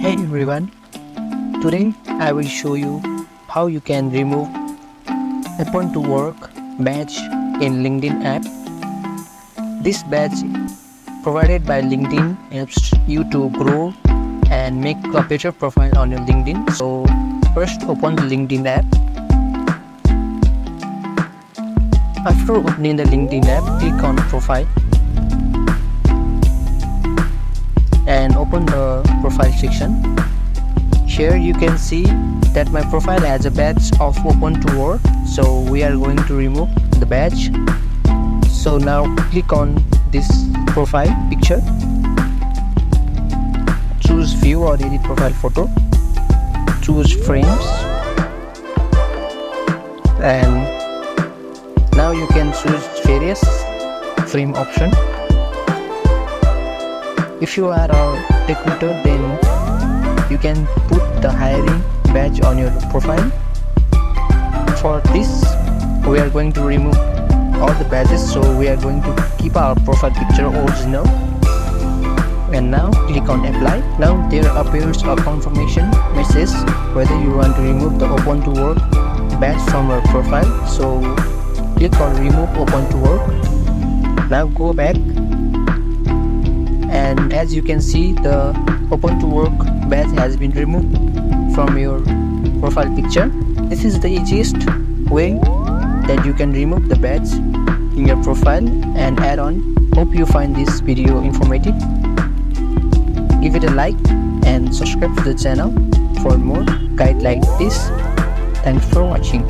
Hey everyone, today I will show you how you can remove Open to Work badge in LinkedIn app. This badge provided by LinkedIn helps you to grow and make a better profile on your LinkedIn. So first open the LinkedIn app. After opening the LinkedIn app, click on Profile and open the profile section. Here you can see that my profile has a badge of Open to Work, so we are going to remove the badge. So now click on this profile picture, choose view or edit profile photo, choose frames, and now you can choose various frame option. If you are a recruiter, then you can put the hiring badge on your profile. For this, we are going to remove all the badges, so we are going to keep our profile picture original. And now click on apply. Now there appears a confirmation message whether you want to remove the Open to Work badge from your profile. So click on remove Open to Work. Now go back, and as you can see, the Open to Work badge has been removed from your profile picture. This is the easiest way that you can remove the badge in your profile and add on. Hope you find this video informative. Give it a like and subscribe to the channel for more guide like this. Thanks for watching.